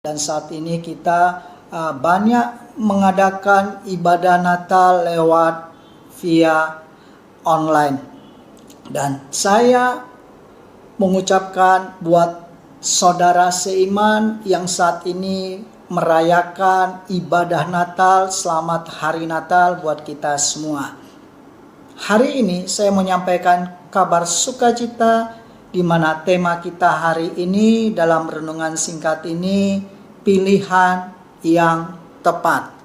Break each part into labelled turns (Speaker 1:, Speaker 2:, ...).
Speaker 1: Dan saat ini kita banyak mengadakan ibadah Natal lewat via online. Dan saya mengucapkan buat saudara seiman yang saat ini merayakan ibadah Natal, selamat hari Natal buat kita semua. Hari ini saya menyampaikan kabar sukacita, di mana tema kita hari ini dalam renungan singkat ini, pilihan yang tepat.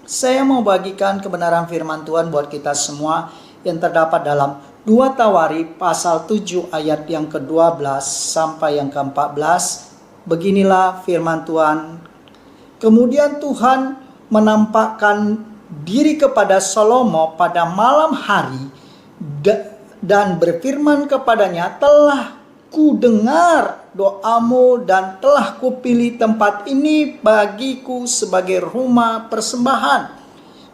Speaker 1: Saya mau bagikan kebenaran firman Tuhan buat kita semua yang terdapat dalam 2 Tawarikh pasal 7 ayat yang ke-12 sampai yang ke-14. Beginilah firman Tuhan. Kemudian Tuhan menampakkan diri kepada Salomo pada malam hari dan berfirman kepadanya, telah ku dengar doamu dan telah kupilih tempat ini bagiku sebagai rumah persembahan.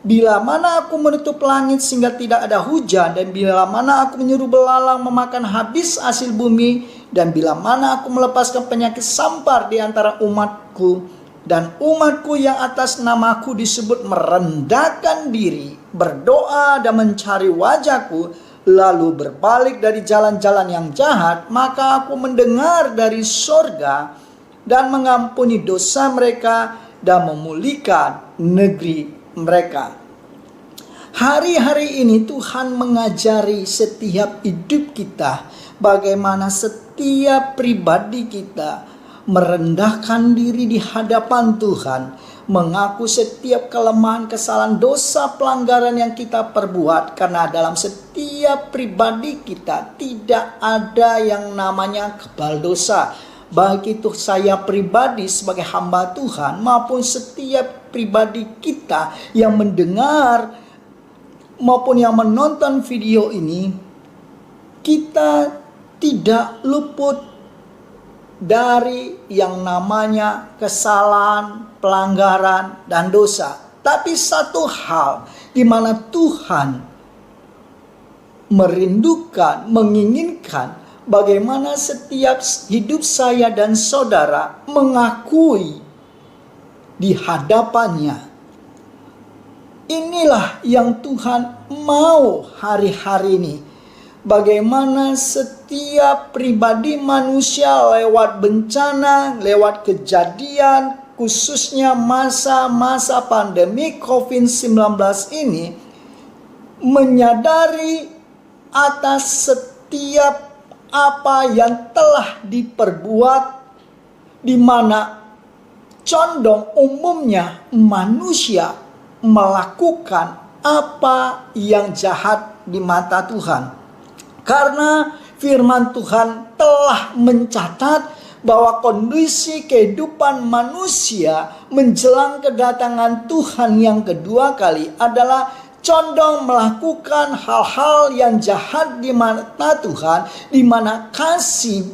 Speaker 1: Bila mana aku menutup langit sehingga tidak ada hujan, dan bila mana aku menyuruh belalang memakan habis hasil bumi, dan bila mana aku melepaskan penyakit sampar di antara umatku, dan umatku yang atas namaku disebut merendahkan diri, berdoa dan mencari wajahku, lalu berbalik dari jalan-jalan yang jahat, maka aku mendengar dari sorga dan mengampuni dosa mereka dan memulihkan negeri mereka. Hari-hari ini Tuhan mengajari setiap hidup kita bagaimana setiap pribadi kita merendahkan diri di hadapan Tuhan, mengaku setiap kelemahan, kesalahan, dosa, pelanggaran yang kita perbuat. Karena dalam setiap pribadi kita tidak ada yang namanya kebal dosa. Baik itu saya pribadi sebagai hamba Tuhan maupun setiap pribadi kita yang mendengar maupun yang menonton video ini, kita tidak luput dari yang namanya kesalahan, pelanggaran, dan dosa. Tapi satu hal di mana Tuhan merindukan, menginginkan bagaimana setiap hidup saya dan saudara mengakui di hadapannya. Inilah yang Tuhan mau hari-hari ini. Bagaimana setiap pribadi manusia lewat bencana, lewat kejadian, khususnya masa-masa pandemi COVID-19 ini, menyadari atas setiap apa yang telah diperbuat, di mana condong umumnya manusia melakukan apa yang jahat di mata Tuhan. Karena firman Tuhan telah mencatat bahwa kondisi kehidupan manusia menjelang kedatangan Tuhan yang kedua kali adalah condong melakukan hal-hal yang jahat di mata Tuhan, di mana kasih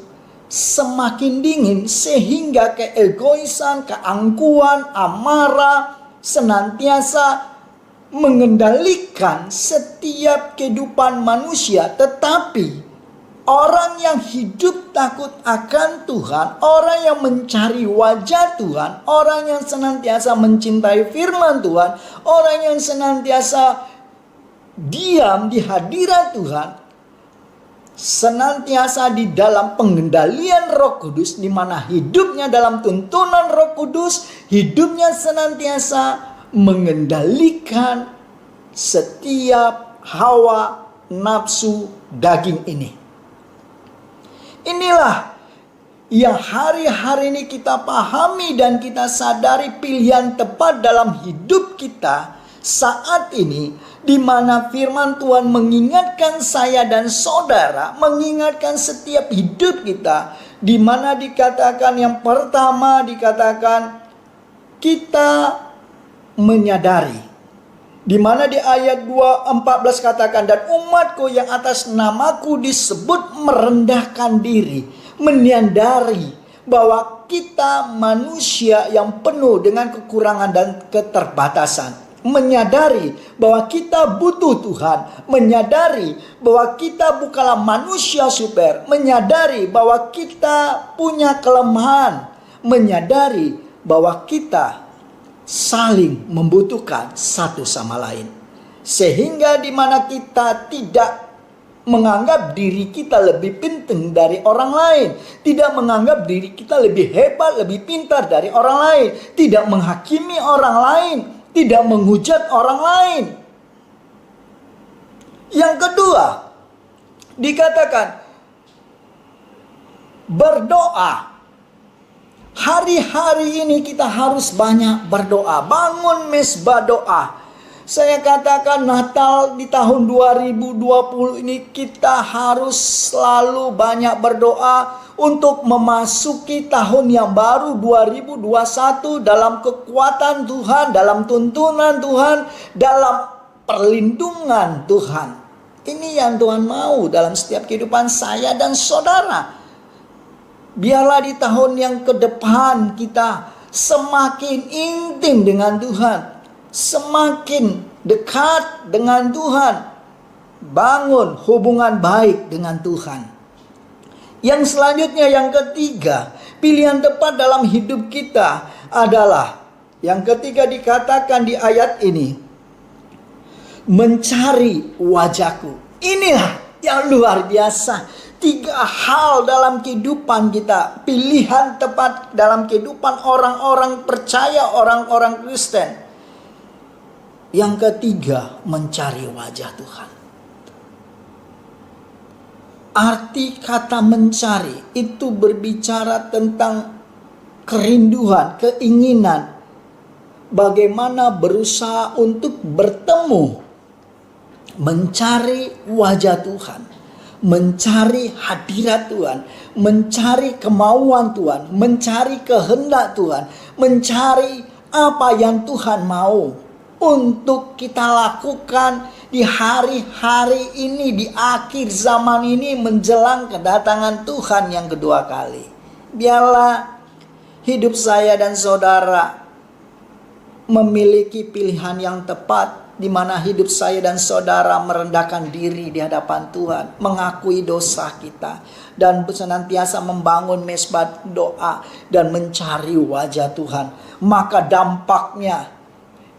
Speaker 1: semakin dingin sehingga keegoisan, keangkuhan, amarah senantiasa mengendalikan setiap kehidupan manusia. Tetapi orang yang hidup takut akan Tuhan, orang yang mencari wajah Tuhan, orang yang senantiasa mencintai firman Tuhan, orang yang senantiasa diam di hadirat Tuhan, senantiasa di dalam pengendalian Roh Kudus, di mana hidupnya dalam tuntunan Roh Kudus, hidupnya senantiasa mengendalikan setiap hawa nafsu daging ini. Inilah yang hari-hari ini kita pahami dan kita sadari pilihan tepat dalam hidup kita saat ini, di mana firman Tuhan mengingatkan saya dan saudara, mengingatkan setiap hidup kita, di mana dikatakan yang pertama, dikatakan kita menyadari, di mana di ayat 2:14 katakan, dan umatku yang atas namaku disebut merendahkan diri, menyadari bahwa kita manusia yang penuh dengan kekurangan dan keterbatasan, menyadari bahwa kita butuh Tuhan, menyadari bahwa kita bukanlah manusia super, menyadari bahwa kita punya kelemahan, menyadari bahwa kita saling membutuhkan satu sama lain. Sehingga di mana kita tidak menganggap diri kita lebih penting dari orang lain, tidak menganggap diri kita lebih hebat, lebih pintar dari orang lain, tidak menghakimi orang lain, tidak menghujat orang lain. Yang kedua, dikatakan berdoa. Hari-hari ini kita harus banyak berdoa. Bangun mesbah doa. Saya katakan Natal di tahun 2020 ini kita harus selalu banyak berdoa untuk memasuki tahun yang baru 2021 dalam kekuatan Tuhan, dalam tuntunan Tuhan, dalam perlindungan Tuhan. Ini yang Tuhan mau dalam setiap kehidupan saya dan saudara. Biarlah di tahun yang ke depan kita semakin intim dengan Tuhan, semakin dekat dengan Tuhan, bangun hubungan baik dengan Tuhan. Yang selanjutnya, yang ketiga, pilihan tepat dalam hidup kita adalah yang ketiga dikatakan di ayat ini, mencari wajahku. Inilah yang luar biasa. 3 hal dalam kehidupan kita, pilihan tepat dalam kehidupan orang-orang percaya, orang-orang Kristen. Yang ketiga, mencari wajah Tuhan. Arti kata mencari itu berbicara tentang kerinduan, keinginan, bagaimana berusaha untuk bertemu, mencari wajah Tuhan, mencari hadirat Tuhan, mencari kemauan Tuhan, mencari kehendak Tuhan, mencari apa yang Tuhan mau untuk kita lakukan di hari-hari ini, di akhir zaman ini menjelang kedatangan Tuhan yang kedua kali. Biarlah hidup saya dan saudara memiliki pilihan yang tepat, di mana hidup saya dan saudara merendahkan diri di hadapan Tuhan, mengakui dosa kita, dan senantiasa membangun mesbah doa dan mencari wajah Tuhan. Maka dampaknya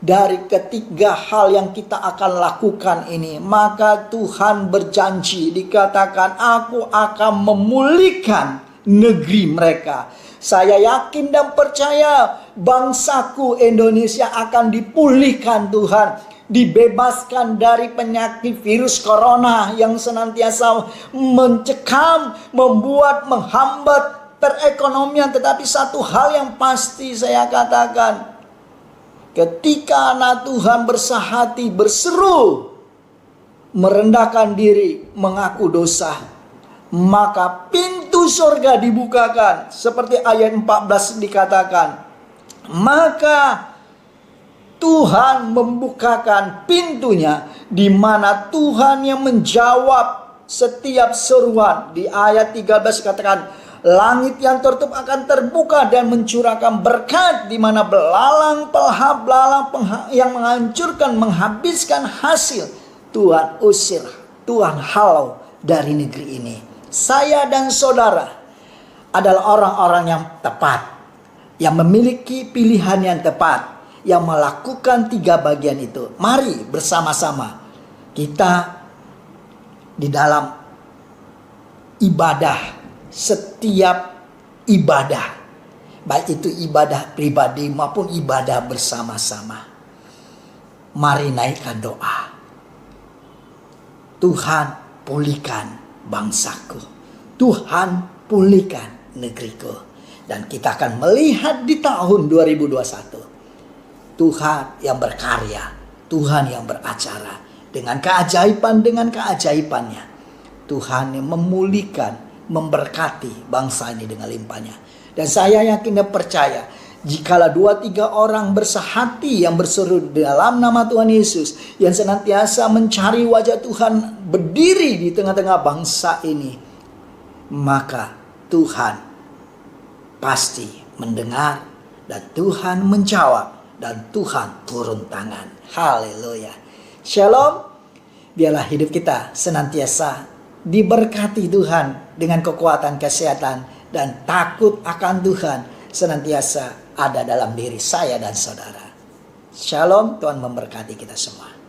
Speaker 1: dari ketiga hal yang kita akan lakukan ini, maka Tuhan berjanji, dikatakan, aku akan memulihkan negeri mereka. Saya yakin dan percaya bangsaku Indonesia akan dipulihkan Tuhan, dibebaskan dari penyakit virus corona yang senantiasa mencekam, membuat menghambat perekonomian. Tetapi satu hal yang pasti saya katakan, ketika anak Tuhan bersahati, berseru, merendahkan diri, mengaku dosa, maka pintu surga dibukakan. Seperti ayat 14 dikatakan, maka Tuhan membukakan pintunya, di mana Tuhan yang menjawab setiap seruan. Di ayat 13 katakan, langit yang tertutup akan terbuka dan mencurahkan berkat, di mana belalang yang menghancurkan, menghabiskan hasil. Tuhan usir, Tuhan halau dari negeri ini. Saya dan saudara adalah orang-orang yang tepat, yang memiliki pilihan yang tepat, yang melakukan 3 bagian itu. Mari bersama-sama kita di dalam ibadah, setiap ibadah, baik itu ibadah pribadi maupun ibadah bersama-sama, mari naikkan doa. Tuhan, pulihkan bangsaku. Tuhan, pulihkan negeriku. Dan kita akan melihat di tahun 2021 Tuhan yang berkarya, Tuhan yang beracara dengan keajaibannya. Tuhan yang memulihkan, memberkati bangsa ini dengan limpahnya. Dan saya yakin dan percaya, jikalau 2-3 orang bersehati yang berseru dalam nama Tuhan Yesus, yang senantiasa mencari wajah Tuhan, berdiri di tengah-tengah bangsa ini, maka Tuhan pasti mendengar dan Tuhan menjawab dan Tuhan turun tangan. Haleluya. Shalom. Biarlah hidup kita senantiasa diberkati Tuhan dengan kekuatan kesehatan dan takut akan Tuhan senantiasa ada dalam diri saya dan saudara. Shalom, Tuhan memberkati kita semua.